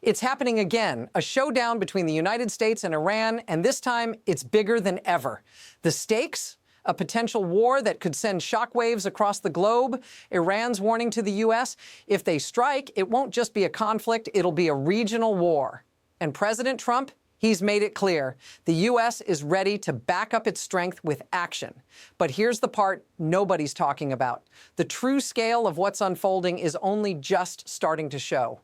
It's happening again, a showdown between the United States and Iran, and this time it's bigger than ever. The stakes? A potential war that could send shockwaves across the globe. Iran's warning to the U.S., if they strike, it won't just be a conflict, it'll be a regional war. And President Trump? He's made it clear. The U.S. is ready to back up its strength with action. But here's the part nobody's talking about. The true scale of what's unfolding is only just starting to show.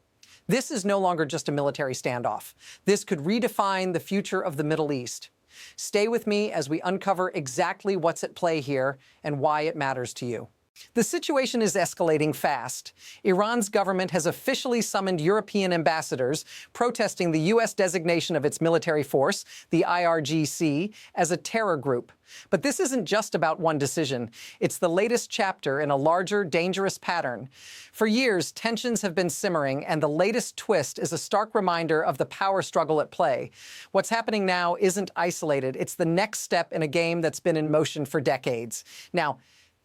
This is no longer just a military standoff. This could redefine the future of the Middle East. Stay with me as we uncover exactly what's at play here and why it matters to you. The situation is escalating fast. Iran's government has officially summoned European ambassadors protesting the U.S. designation of its military force, the IRGC, as a terror group. But this isn't just about one decision. It's the latest chapter in a larger, dangerous pattern. For years, tensions have been simmering, and the latest twist is a stark reminder of the power struggle at play. What's happening now isn't isolated. It's the next step in a game that's been in motion for decades. Now,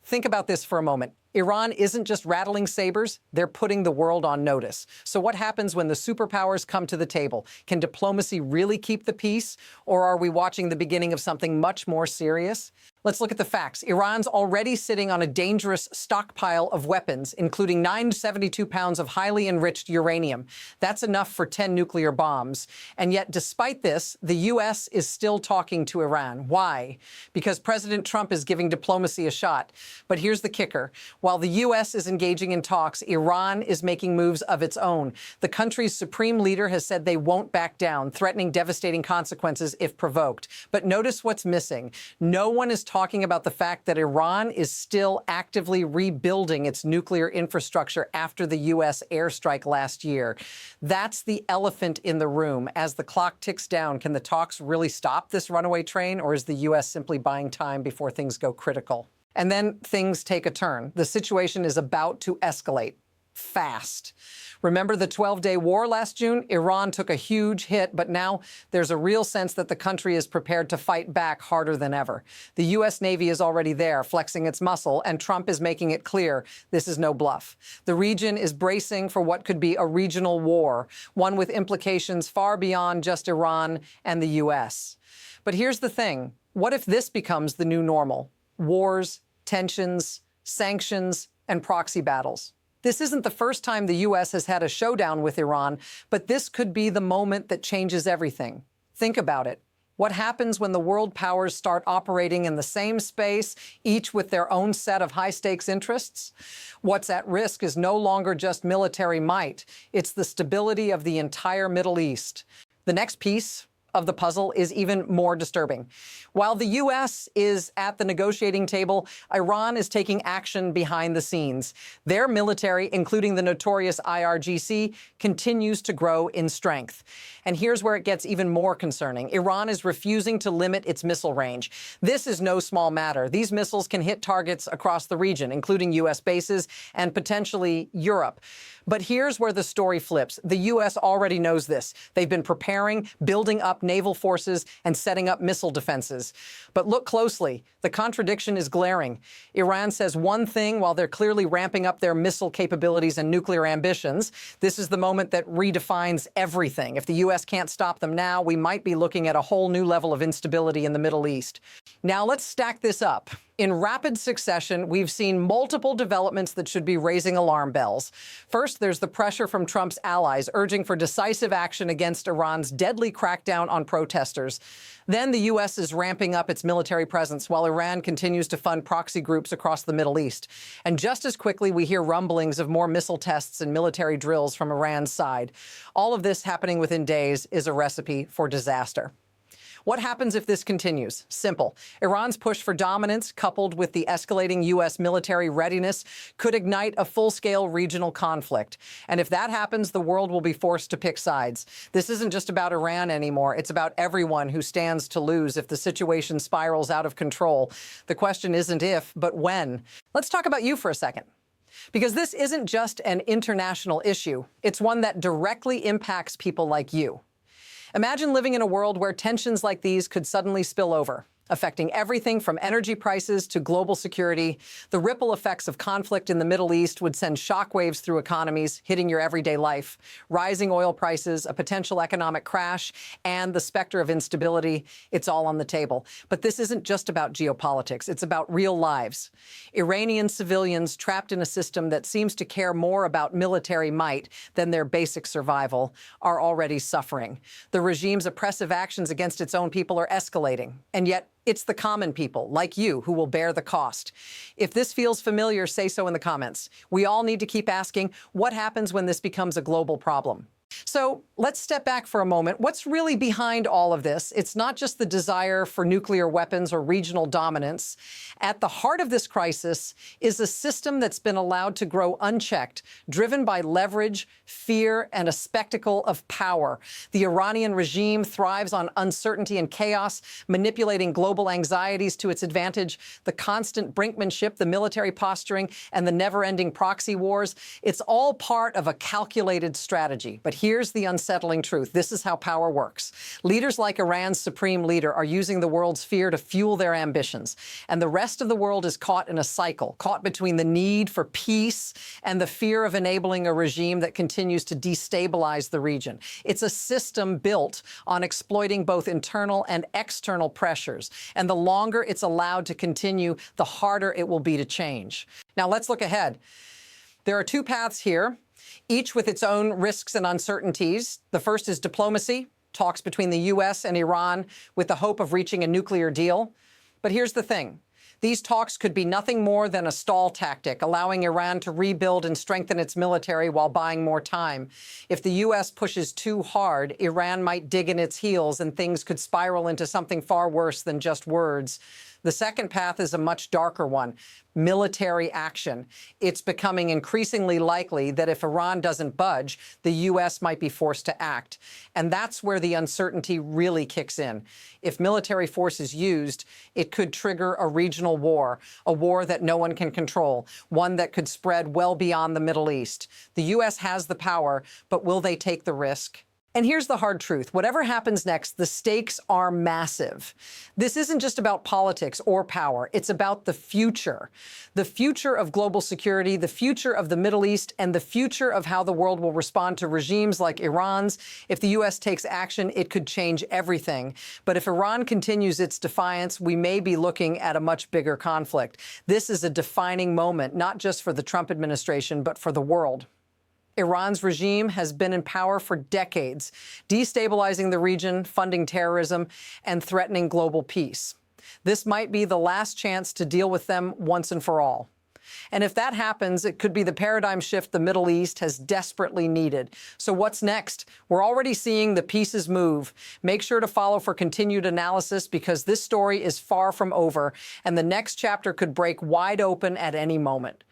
think about this for a moment. Iran isn't just rattling sabers, they're putting the world on notice. So what happens when the superpowers come to the table? Can diplomacy really keep the peace? Or are we watching the beginning of something much more serious? Let's look at the facts. Iran's already sitting on a dangerous stockpile of weapons, including 972 pounds of highly enriched uranium. That's enough for 10 nuclear bombs. And yet, despite this, the U.S. is still talking to Iran. Why? Because President Trump is giving diplomacy a shot. But here's the kicker. While the U.S. is engaging in talks, Iran is making moves of its own. The country's supreme leader has said they won't back down, threatening devastating consequences if provoked. But notice what's missing. No one is talking about the fact that Iran is still actively rebuilding its nuclear infrastructure after the U.S. airstrike last year. That's the elephant in the room. As the clock ticks down, can the talks really stop this runaway train, or is the U.S. simply buying time before things go critical? And then things take a turn. The situation is about to escalate fast. Remember the 12-day war last June? Iran took a huge hit, but now there's a real sense that the country is prepared to fight back harder than ever. The U.S. Navy is already there, flexing its muscle, and Trump is making it clear this is no bluff. The region is bracing for what could be a regional war, one with implications far beyond just Iran and the U.S. But here's the thing. What if this becomes the new normal? Wars, tensions, sanctions, and proxy battles. This isn't the first time the U.S. has had a showdown with Iran, but this could be the moment that changes everything. Think about it. What happens when the world powers start operating in the same space, each with their own set of high-stakes interests? What's at risk is no longer just military might. It's the stability of the entire Middle East. The next piece of the puzzle is even more disturbing. While the U.S. is at the negotiating table, Iran is taking action behind the scenes. Their military, including the notorious IRGC, continues to grow in strength. And here's where it gets even more concerning. Iran is refusing to limit its missile range. This is no small matter. These missiles can hit targets across the region, including U.S. bases and potentially Europe. But here's where the story flips. The U.S. already knows this. They've been preparing, building up naval forces, and setting up missile defenses. But look closely. The contradiction is glaring. Iran says one thing while they're clearly ramping up their missile capabilities and nuclear ambitions. This is the moment that redefines everything. If the U.S. can't stop them now, we might be looking at a whole new level of instability in the Middle East. Now let's stack this up. In rapid succession, we've seen multiple developments that should be raising alarm bells. First, there's the pressure from Trump's allies urging for decisive action against Iran's deadly crackdown on protesters. Then the U.S. is ramping up its military presence while Iran continues to fund proxy groups across the Middle East. And just as quickly, we hear rumblings of more missile tests and military drills from Iran's side. All of this happening within days is a recipe for disaster. What happens if this continues? Simple. Iran's push for dominance, coupled with the escalating U.S. military readiness, could ignite a full-scale regional conflict. And if that happens, the world will be forced to pick sides. This isn't just about Iran anymore. It's about everyone who stands to lose if the situation spirals out of control. The question isn't if, but when. Let's talk about you for a second. Because this isn't just an international issue. It's one that directly impacts people like you. Imagine living in a world where tensions like these could suddenly spill over. affecting everything from energy prices to global security. The ripple effects of conflict in the Middle East would send shockwaves through economies, hitting your everyday life. Rising oil prices, a potential economic crash, and the specter of instability, it's all on the table. But this isn't just about geopolitics, it's about real lives. Iranian civilians trapped in a system that seems to care more about military might than their basic survival are already suffering. The regime's oppressive actions against its own people are escalating, and yet it's the common people, like you, who will bear the cost. If this feels familiar, say so in the comments. We all need to keep asking, what happens when this becomes a global problem? So let's step back for a moment. What's really behind all of this? It's not just the desire for nuclear weapons or regional dominance. At the heart of this crisis is a system that's been allowed to grow unchecked, driven by leverage, fear, and a spectacle of power. The Iranian regime thrives on uncertainty and chaos, manipulating global anxieties to its advantage. The constant brinkmanship, the military posturing, and the never-ending proxy wars, it's all part of a calculated strategy. But here's the unsettling truth. This is how power works. Leaders like Iran's supreme leader are using the world's fear to fuel their ambitions. And the rest of the world is caught in a cycle, caught between the need for peace and the fear of enabling a regime that continues to destabilize the region. It's a system built on exploiting both internal and external pressures. And the longer it's allowed to continue, the harder it will be to change. Now let's look ahead. There are two paths here, each with its own risks and uncertainties. The first is diplomacy, talks between the U.S. and Iran with the hope of reaching a nuclear deal. But here's the thing. These talks could be nothing more than a stall tactic, allowing Iran to rebuild and strengthen its military while buying more time. If the U.S. pushes too hard, Iran might dig in its heels and things could spiral into something far worse than just words. The second path is a much darker one, military action. It's becoming increasingly likely that if Iran doesn't budge, the U.S. might be forced to act. And that's where the uncertainty really kicks in. If military force is used, it could trigger a regional war, a war that no one can control, one that could spread well beyond the Middle East. The U.S. has the power, but will they take the risk? And here's the hard truth. Whatever happens next, the stakes are massive. This isn't just about politics or power. It's about the future of global security, the future of the Middle East, and the future of how the world will respond to regimes like Iran's. If the U.S. takes action, it could change everything. But if Iran continues its defiance, we may be looking at a much bigger conflict. This is a defining moment, not just for the Trump administration, but for the world. Iran's regime has been in power for decades, destabilizing the region, funding terrorism, and threatening global peace. This might be the last chance to deal with them once and for all. And if that happens, it could be the paradigm shift the Middle East has desperately needed. So what's next? We're already seeing the pieces move. Make sure to follow for continued analysis because this story is far from over, and the next chapter could break wide open at any moment.